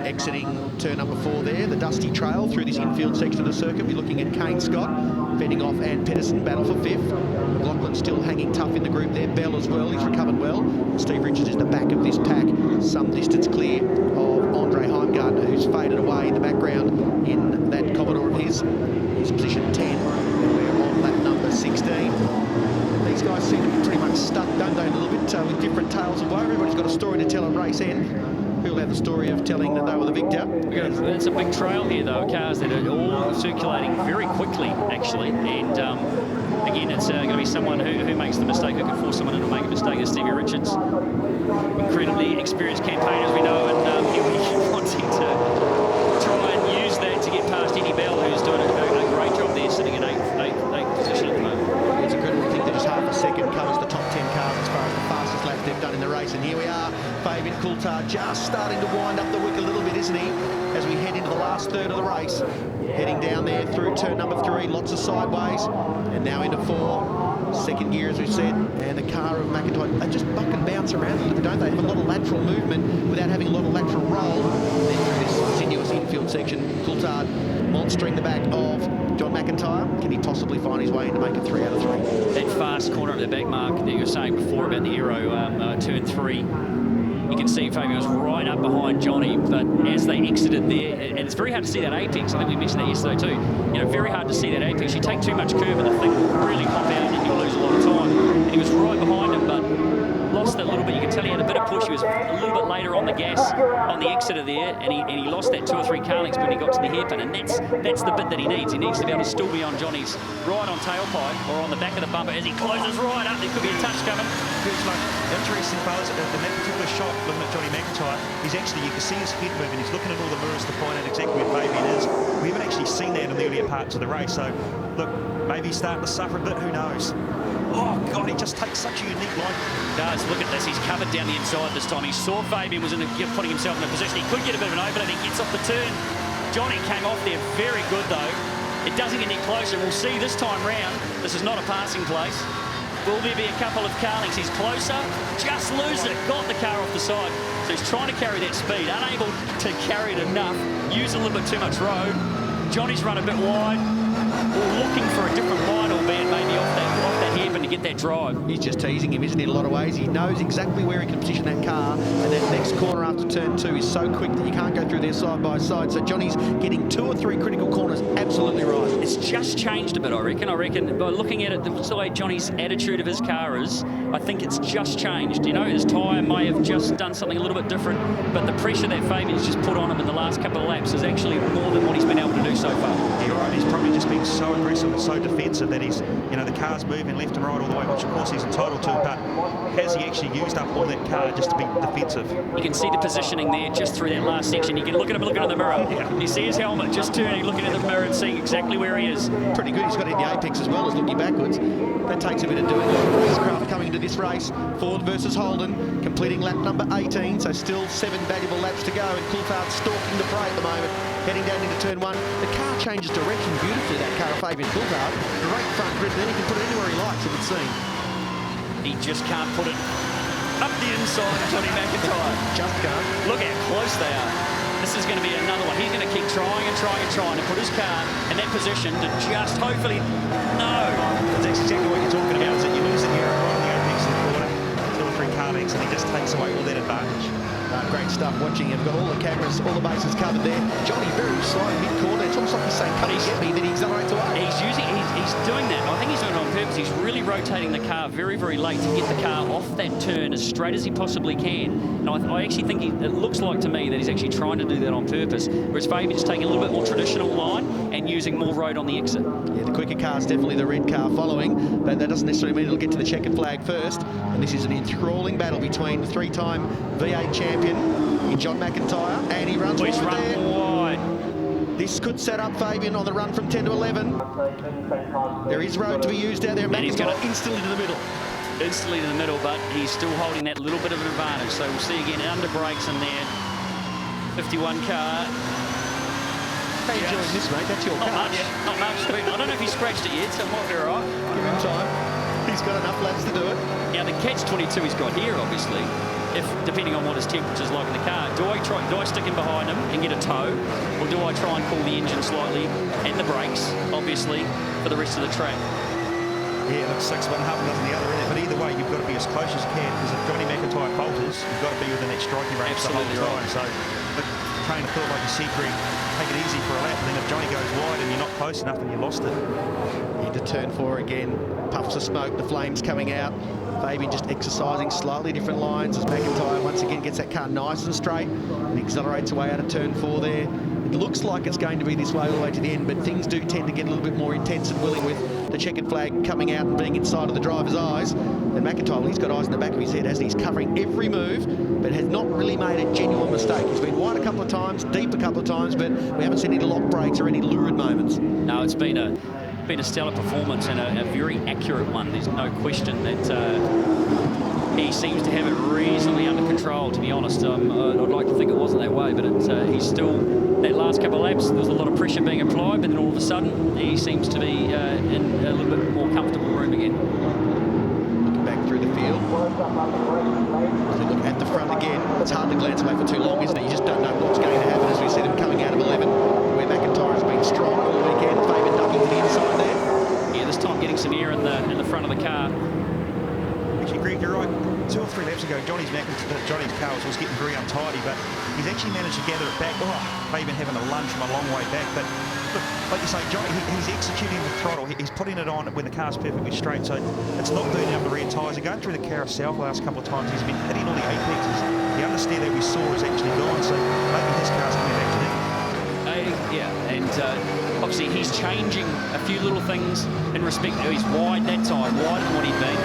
Exiting turn number 4 there, the dusty trail through this infield section of the circuit. We're looking at Kane Scott fending off Ann Pedersen, battle for 5th. McLaughlin still hanging tough in the group there. Bell as well, he's recovered well. Steve Richards is the back of this pack, some distance clear of Andre Heimgartner, who's faded away in the background in that Commodore of his. He's position 10, and we're on lap number 16. These guys seem to be pretty much stuck, don't they, a little bit with different tales of woe. Everybody's got a story to tell at race end. Who'll have the story of telling that they were the victor? It's a big trail here, though, cars that are all circulating very quickly, actually. And again, it's going to be someone who makes the mistake, who can force someone to make a mistake. It's Stevie Richards, incredibly experienced campaigner, as we know, and he'll be wanting to try and use that to get past Eddie Bell, who's doing a great job there, sitting in 8th position at the moment. It's incredible to think that just half a second covers the top 10 cars as far as the fastest lap they've done in the race. And here we are, Fabian Coulthard just starting to wind up the wick a little bit, isn't he? As we head into the last third of the race. Heading down there through turn number 3, lots of sideways. And now into 4. Second gear, as we've said. And the car of McIntyre, they just buck and bounce around a little bit, don't they? Have a lot of lateral movement without having a lot of lateral roll. And then through this sinuous infield section, Coulthard monstering the back of John McIntyre. Can he possibly find his way in to make it 3 out of 3? That fast corner at the back, Mark, that you were saying before about the aero, turn 3. You can see Fabian was right up behind Johnny, but as they exited there, and it's very hard to see that apex. I think we mentioned that yesterday too. You know, very hard to see that apex. You take too much curve and the thing will really hop out and you'll lose a lot of time. And he was right behind him, but lost that little bit. You can tell he had a bit of push. He was a little bit later on the gas on the exit of there, and he lost that 2 or 3 car lengths when he got to the hairpin, and that's the bit that he needs. He needs to be able to still be on Johnny's right on tailpipe or on the back of the bumper as he closes right up. There could be a touch coming. It's like interesting, fellas, in that particular shot, looking at Johnny McIntyre, he's actually, you can see his head moving. He's looking at all the mirrors to find out exactly where Fabian is. We haven't actually seen that in the earlier parts of the race, so look, maybe he's starting to suffer a bit, who knows? Oh, God, he just takes such a unique line. Does. Look at this. He's covered down the inside this time. He saw Fabian was putting himself in a position. He could get a bit of an opening. He gets off the turn. Johnny came off there very good, though. It doesn't get any closer. We'll see this time round. This is not a passing place. Will there be a couple of car lengths? He's closer. Just loses it. Got the car off the side. So he's trying to carry that speed. Unable to carry it enough. Use a little bit too much road. Johnny's run a bit wide. Or looking for a different line, albeit maybe off that hairpin to get that drive. He's just teasing him, isn't he, in a lot of ways. He knows exactly where he can position that car, and that next corner after turn 2 is so quick that you can't go through there side by side. So Johnny's getting 2 or 3 critical corners absolutely right. It's just changed a bit, I reckon. By looking at it, the way Johnny's attitude of his car is, I think it's just changed. You know, his tyre may have just done something a little bit different, but the pressure that Fabian's just put on him in the last couple of laps is actually more than what he's been able to do so far. Yeah, right. He's probably just been so aggressive and so defensive that he's, you know, the car's moving left and right all the way, which of course he's entitled to, but has he actually used up all that car just to be defensive? You can see the positioning there just through that last section. You can look at him looking in the mirror. Yeah. You see his helmet just turning, looking in the mirror and seeing exactly where he is. Pretty good. He's got it in the apex as well as looking backwards. That takes a bit of doing. Racecraft coming into this race. Ford versus Holden, completing lap number 18, so still 7 valuable laps to go, and Coulthard stalking the fray at the moment, heading down into turn 1. The car changes direction beautifully, that car of Fabian Coulthard. Great front grip, then he can put it anywhere he likes, it would seem. He just can't put it up the inside of Johnny McIntyre. Just can't. Look how close they are. This is going to be another one. He's going to keep trying and trying and trying to put his car in that position to just hopefully... No! That's exactly what you're talking about, is that you lose the air on the apex of the corner, 2 or 3 car lengths, and he just takes away all that advantage. Great stuff watching him. Got all the cameras, all the bases covered there. Johnny very slow mid-corner. It's almost like he's saying, come and get me, then he accelerates away. He's doing that. I think he's doing it on purpose. He's really rotating the car very, very late to get the car off that turn as straight as he possibly can. And I actually think it looks like to me that he's actually trying to do that on purpose, whereas Fabian's taking a little bit more traditional line and using more road on the exit. Yeah, the quicker car's definitely the red car following, but that doesn't necessarily mean it'll get to the checkered flag first. And this is an enthralling battle between the 3-time V8 champion in John McIntyre, and he runs wide there. Wide. This could set up Fabian on the run from 10 to 11. There is road to be used out there. And he's McIntyre gonna instantly to the middle. Instantly to the middle, but he's still holding that little bit of an advantage. So we'll see again under brakes in there. 51 car. How you enjoying this, mate? That's your Not car. much. Not much. I don't know if he scratched it yet, so it might be all right. Give him time. He's got enough laps to do it. Now the catch-22 he's got here, obviously, if depending on what his temperature's like in the car, do I stick him behind him and get a tow, or do I try and pull the engine slightly and the brakes, obviously, for the rest of the track? Yeah, look, 6 1, half a dozen the other, but either way, you've got to be as close as you can, because if Johnny McIntyre falters, you've got to be within that striking range the whole time. Right. So the trainer thought, like you said, Greg, take it easy for a lap, and then if Johnny goes wide and you're not close enough, then you lost it. Into turn 4 again. Puffs of smoke, the flames coming out. Fabian just exercising slightly different lines as McIntyre once again gets that car nice and straight and accelerates away out of turn 4 there. It looks like it's going to be this way all the way to the end, but things do tend to get a little bit more intense and willing with the checkered flag coming out and being inside of the driver's eyes. And McIntyre, well, he's got eyes in the back of his head as he's covering every move, but has not really made a genuine mistake. He's been wide a couple of times, deep a couple of times, but we haven't seen any lock breaks or any lurid moments. No, it's been a stellar performance and a very accurate one. There's no question that he seems to have it reasonably under control, to be honest. I'd like to think it wasn't that way, but he's still, that last couple of laps, there was a lot of pressure being applied, but then all of a sudden, he seems to be in a little bit more comfortable room again. Looking back through the field. As we look at the front again, it's hard to glance away for too long, isn't it? You just don't know what's going to happen as we see them coming out of 11, where McIntyre has been strong all weekend. Fabian ducking to the inside there. Yeah, this time getting some air in the front of the car. Actually, Greg, you're right. 2 or 3 laps ago, Johnny's car was getting very untidy, but he's actually managed to gather it back. Oh, Fabian having a lunge from a long way back, but look, like you say, Johnny, he's executing the throttle. He's putting it on when the car's perfectly straight, so it's not burning up the rear tyres. He's going through the carousel the last couple of times. He's been hitting all the apexes. The understeer that we saw is actually gone, so maybe his car's coming back to him. Yeah, and obviously he's changing a few little things in respect to, he's wide that time, wider than what he'd been.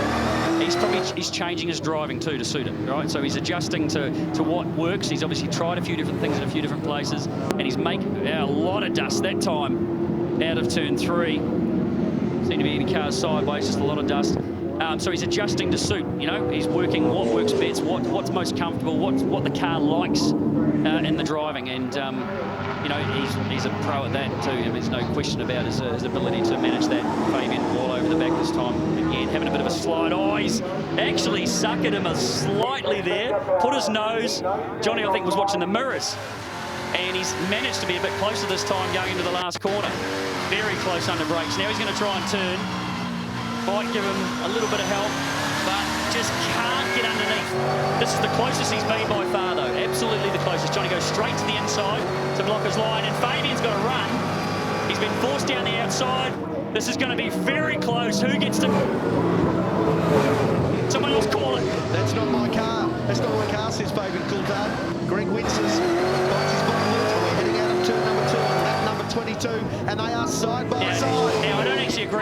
He's changing his driving too to suit it, right? So he's adjusting to what works. He's obviously tried a few different things in a few different places, and he's making a lot of dust that time out of turn 3. Seem to be any cars sideways, just a lot of dust. So he's adjusting to suit, you know, he's working what works best, what's most comfortable, what the car likes in the driving, and you know, he's a pro at that too. There's no question about his ability to manage that. Fabian all over the back this time. Again, having a bit of a slide. Oh, he's actually suckered him slightly there. Put his nose. Johnny, I think, was watching the mirrors. And he's managed to be a bit closer this time going into the last corner. Very close under brakes. Now he's going to try and turn. Might give him a little bit of help, but just can't get underneath. This is the closest he's been by far, though. Absolutely the closest. Johnny goes straight to the inside to block his line, and Fabian's got to run. He's been forced down the outside. This is going to be very close. Who gets to... Someone else call it. That's not my car. That's not my car, says Fabian Coulthard. Greg Winces bites his bottom lip. We're heading out of turn number 2 on lap number 22, and they are side by side.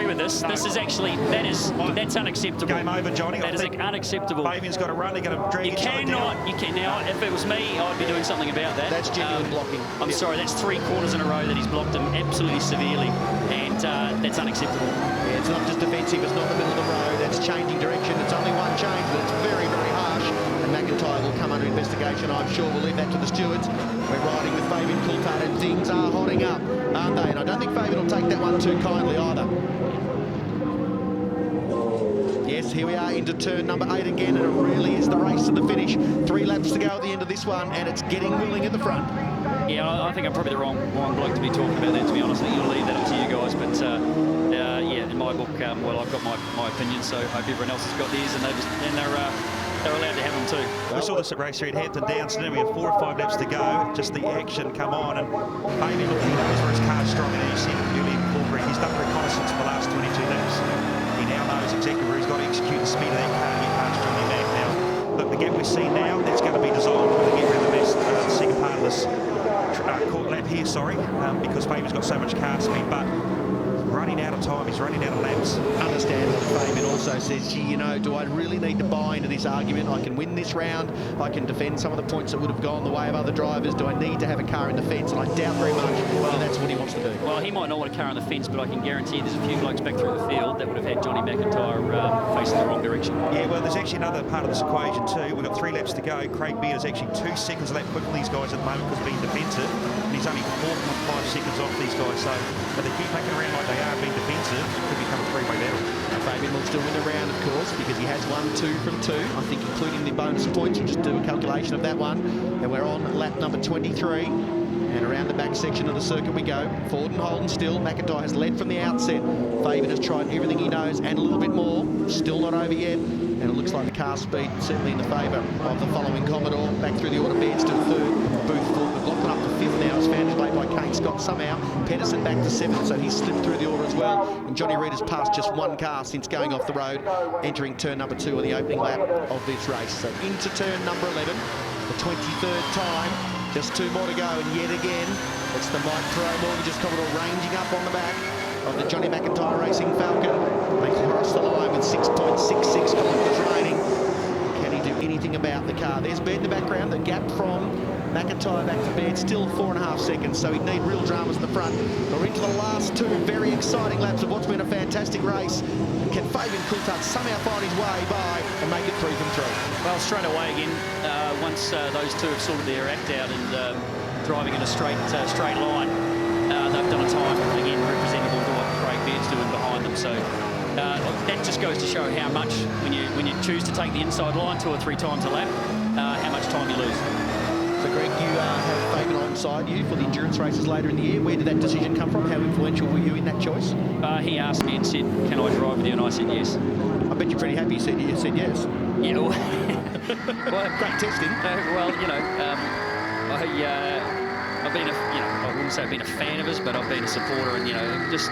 disagree with this. This is actually, that's unacceptable. Game over, Johnny. That is unacceptable. Fabian's got to run. They're going to drag each other down. You can now. If it was me, I'd be doing something about that. That's genuine blocking. I'm sorry. That's 3 quarters in a row that he's blocked him absolutely severely, and that's unacceptable. Yeah, it's not just defensive. It's not the middle of the road. That's changing direction. It's only one change, but it's very, very harsh. And McIntyre will come under investigation. I'm sure we'll leave that to the stewards. We're riding with Fabian Coulthard, and things are hotting up, aren't they? And I don't think Fabian will take that one too kindly either. Yes, here we are into turn number 8 again, and it really is the race to the finish. 3 laps to go at the end of this one, and it's getting willing at the front. Yeah, I think I'm probably the wrong bloke to be talking about that, to be honest. You'll leave that up to you guys, but yeah, in my book, well, I've got my opinion, so I hope everyone else has got theirs, and they're allowed to have them too. We saw this at race 3 at Hampton Downs, didn't we? We had 4 or 5 laps to go, just the action come on, and Fabian, look, he knows where his car's strong, and he said earlier before break, he's done reconnaissance for the last 22 laps. He now knows exactly where he's got to execute the speed of that car and get past Johnny back now. Look, the gap we see now, that's going to be dissolved when they get around the second part of this court lap here, because Fabian's got so much car speed, but running out of time, he's running out of laps. Understandable. Fabian also says, gee, you know, do I really need to buy into this argument? I can win this round, I can defend some of the points that would have gone the way of other drivers. Do I need to have a car in the fence? And I doubt very much whether that's what he wants to do. Well, he might not want a car in the fence, but I can guarantee there's a few blokes back through the field that would have had Johnny McIntyre facing the wrong direction. Yeah, well, there's actually another part of this equation too. We've got 3 laps to go. Craig Beard is actually 2 seconds a lap quicker than these guys at the moment because of being defensive. And he's only 4.5 seconds off these guys. So if they keep making around like they are being defensive, it could become a 3-way battle. Fabian will still win the round, of course, because he has won 2 from 2. I think including the bonus points. We'll just do a calculation of that one. And we're on lap number 23. And around the back section of the circuit we go. Ford and Holden still. McIntyre has led from the outset. Fabian has tried everything he knows and a little bit more. Still not over yet. And it looks like the car speed certainly in the favour of the following Commodore. Back through the order, Baird still 3rd. Booth 4th. McLaughlin up to 5th now. It's found his way by Kane Scott somehow. Pedersen back to 7th, so he's slipped through the order as well. And Johnny Reid has passed just 1 car since going off the road, entering turn number 2 on the opening lap of this race. So into turn number 11, the 23rd time. Just 2 more to go, and yet again, it's the Mike Pro Mortgages Commodore ranging up on the back of the Johnny McIntyre Racing Falcon. They cross the line with 6.66 kilometres remaining. Can he do anything about the car? There's Baird in the background. The gap from McIntyre back to Baird still 4.5 seconds, so he'd need real dramas in the front. We're into the last 2 very exciting laps of what's been a fantastic race. Can Fabian Coulthard somehow find his way by and make it 3 from 3? Well, straight away again, once those 2 have sorted their act out and driving in a straight line, they've done a time, again, representable to what Craig Baird's doing behind them. So that just goes to show how much, when you choose to take the inside line 2 or 3 times a lap, how much time you lose. So, Greg, you have Fabian alongside you for the endurance races later in the year. Where did that decision come from? How influential were you in that choice? He asked me and said, can I drive with you? And I said yes. I bet you're pretty happy you said yes. Yeah. Well, great testing. Well, you know, I've been I wouldn't say I've been a fan of his, but I've been a supporter, and just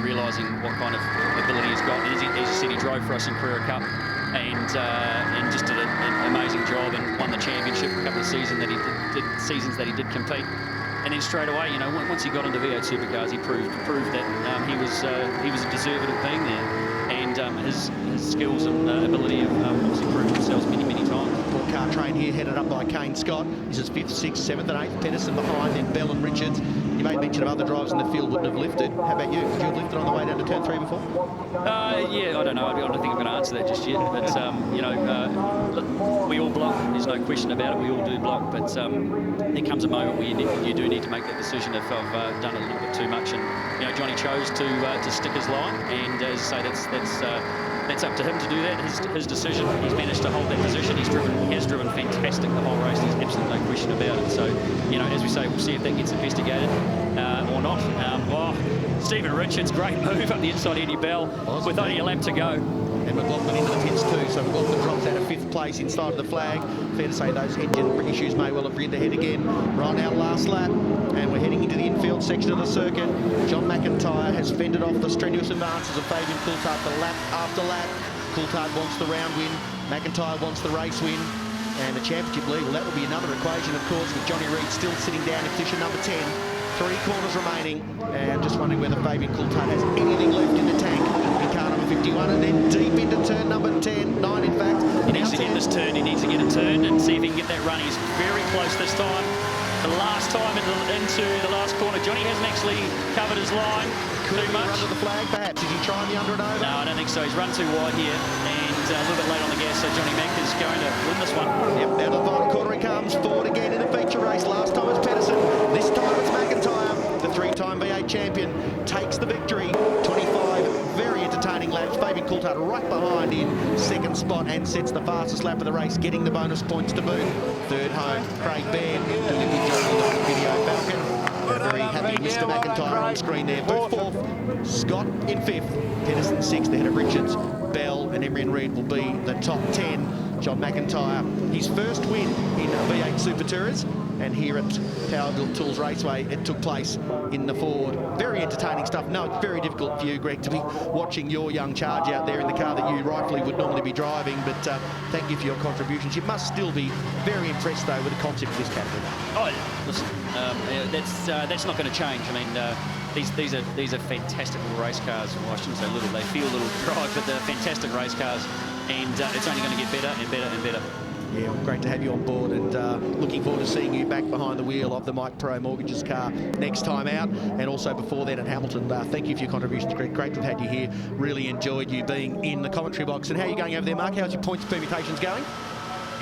realising what kind of ability he's got. And as you said, he drove for us in Carrera Cup, and just did an amazing job and won the championship a couple of seasons that he did compete. And then straight away, once he got into V8 Supercars, he proved that he was a deserving of being there. And his skills and ability have obviously proved themselves many, many times. Poor car train here, headed up by Kane Scott. This is 5th, 6th, 7th and 8th. Pedersen behind, then Bell and Richards. You made mention of other drivers in the field wouldn't have lifted. How about you? Would you have lifted on the way down to turn 3 before? Yeah, I don't know. I don't think I'm going to answer that just yet. But, look, we all block. There's no question about it. We all do block. But there comes a moment where you do need to make that decision if I've done it a little bit too much. And, Johnny chose to stick his line. And as I say, that's up to him to do that. His decision. He's managed to hold that position. He has driven fantastic the whole race. There's absolutely no question about it. So, as we say, we'll see if that gets investigated or not. Stephen Richards, great move up the inside Eddie Bell with only a lap to go. And McLaughlin into the pits too, so McLaughlin drops out of 5th place inside of the flag. Fair to say those engine issues may well have reared their head again. Right now, last lap, and we're heading into the infield section of the circuit. John McIntyre has fended off the strenuous advances of Fabian Coulthard for lap after lap. Coulthard wants the round win, McIntyre wants the race win, and the championship lead, well, that will be another equation, of course, with Johnny Reid still sitting down in position number 10. 3 corners remaining, and just wondering whether Fabian Coulthard has anything left in the tank 9.51, and then deep into turn number 10, 9 in fact. He needs to get this turn, he needs to get it turned and see if he can get that run. He's very close this time. The last time into the last corner, Johnny hasn't actually covered his line too much. Run to the flag, perhaps. Is he trying the under and over? No, I don't think so. He's run too wide here and a little bit late on the gas, so Johnny Mack is going to win this one. Yep, now to the final quarter he comes. Forward again in the feature race. Last time it's Pedersen. This time it's McIntyre. The 3-time V8 champion takes the victory. 25 very entertaining laps. Fabian Coulthard right behind in second spot and sets the fastest lap of the race, getting the bonus points to boot. Third home, Craig Baird doing a good job on the video Falcon. Very happy Mr. McIntyre on screen there. Booth fourth, Scott in fifth, Pedersen sixth ahead of Richards. Bell and Emery and Reid will be the top 10. John McIntyre, his first win in V8 SuperTourers, and here at Power Tools Raceway it took place in the Ford. Very entertaining stuff. No, it's very difficult for you, Greg, to be watching your young charge out there in the car that you rightfully would normally be driving, but thank you for your contributions. You must still be very impressed though with the concept of this category. Oh, listen, that's not going to change. I mean, these are fantastic little race cars. Well, I shouldn't say little, they feel little drive, but they're fantastic race cars, and it's only going to get better and better and better. Yeah, well, great to have you on board, and looking forward to seeing you back behind the wheel of the Mike Pro Mortgages car next time out, and also before then at Hamilton. Thank you for your contributions, Greg. Great to have had you here. Really enjoyed you being in the commentary box. And how are you going over there, Mark? How's your points permutations going?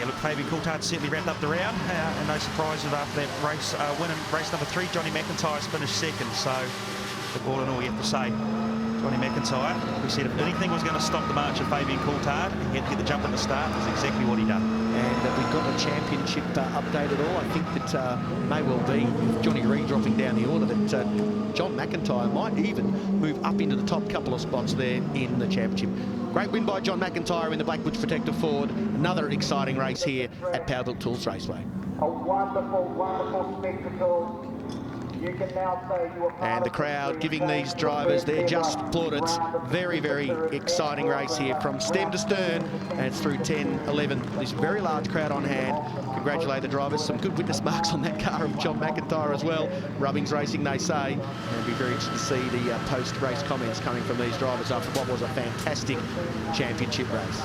Yeah, look, Fabian Coulthard certainly wrapped up the round, and no surprises after that race win in race number 3. Johnny McIntyre's finished second, so all in all, you have to say, Johnny McIntyre, we said if anything was going to stop the march of Fabian Coulthard, he had to get the jump at the start. That's exactly what he done. And we've got a championship update at all. I think that may well be, with Johnny Reid dropping down the order, that John McIntyre might even move up into the top couple of spots there in the championship. Great win by John McIntyre in the Blackwoods Protector Ford. Another exciting race here at Power Tools Raceway. A wonderful, wonderful spectacle. You can now say you are and the crowd giving these drivers their just plaudits. Very, very exciting race here from stem to stern, and it's through 10, 11. This very large crowd on hand. Congratulate the drivers. Some good witness marks on that car of John McIntyre as well. Rubbings racing, they say. And it'll be very interesting to see the post-race comments coming from these drivers after what was a fantastic championship race.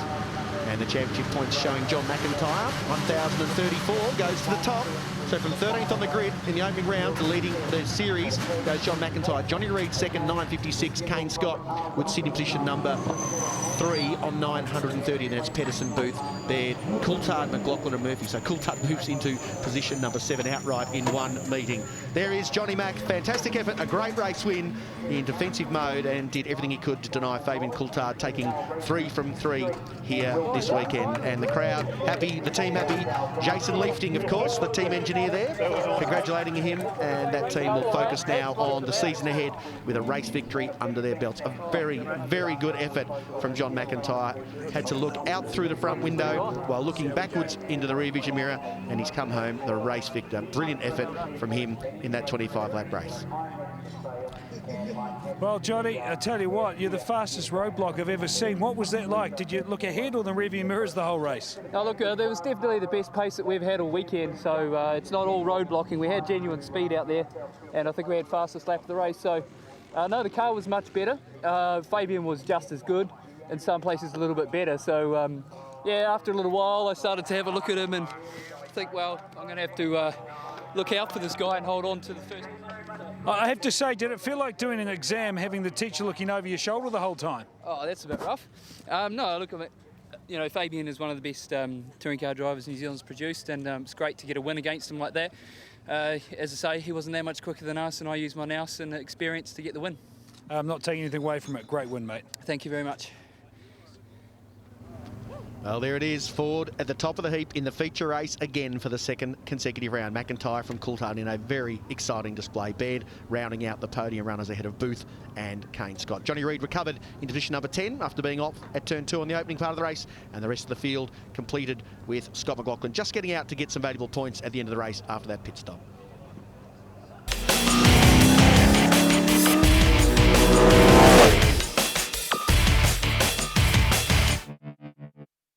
And the championship points showing John McIntyre, 1,034, goes to the top. So from 13th on the grid in the opening round to leading the series goes John McIntyre. Johnny Reid second, 956. Kane Scott would sit in position number 3 on 930, and that's Pedersen, Booth, Baird, Coulthard, McLaughlin and Murphy. So Coulthard moves into position number 7 outright in one meeting. There is Johnny Mack, fantastic effort, a great race win in defensive mode, and did everything he could to deny Fabian Coulthard taking 3 from 3 here this weekend. And the crowd happy, the team happy. Jason Leifting, of course, the team engineer there, congratulating him, and that team will focus now on the season ahead with a race victory under their belts. A very, very good effort from John McIntyre. Had to look out through the front window while looking backwards into the rear vision mirror, and he's come home the race victor. Brilliant effort from him in that 25-lap race. Well, Johnny, I tell you what, you're the fastest roadblock I've ever seen. What was that like? Did you look ahead or the rearview mirrors the whole race? Oh, look, there was definitely the best pace that we've had all weekend, so it's not all roadblocking. We had genuine speed out there, and I think we had fastest lap of the race. So, no, the car was much better. Fabian was just as good, in some places a little bit better. So, yeah, after a little while, I started to have a look at him and think, well, I'm going to have to look out for this guy and hold on to the first. I have to say, did it feel like doing an exam, having the teacher looking over your shoulder the whole time? Oh, that's a bit rough. No, look, you know, Fabian is one of the best touring car drivers New Zealand's produced, and it's great to get a win against him like that. As I say, he wasn't that much quicker than us, and I used my nous and experience to get the win. I'm not taking anything away from it. Great win, mate. Thank you very much. Well, there it is, Ford at the top of the heap in the feature race again for the second consecutive round. McIntyre from Coulthard in a very exciting display. Baird rounding out the podium runners ahead of Booth and Kane Scott. Johnny Reid recovered into position number 10 after being off at turn 2 on the opening part of the race, and the rest of the field completed with Scott McLaughlin just getting out to get some valuable points at the end of the race after that pit stop.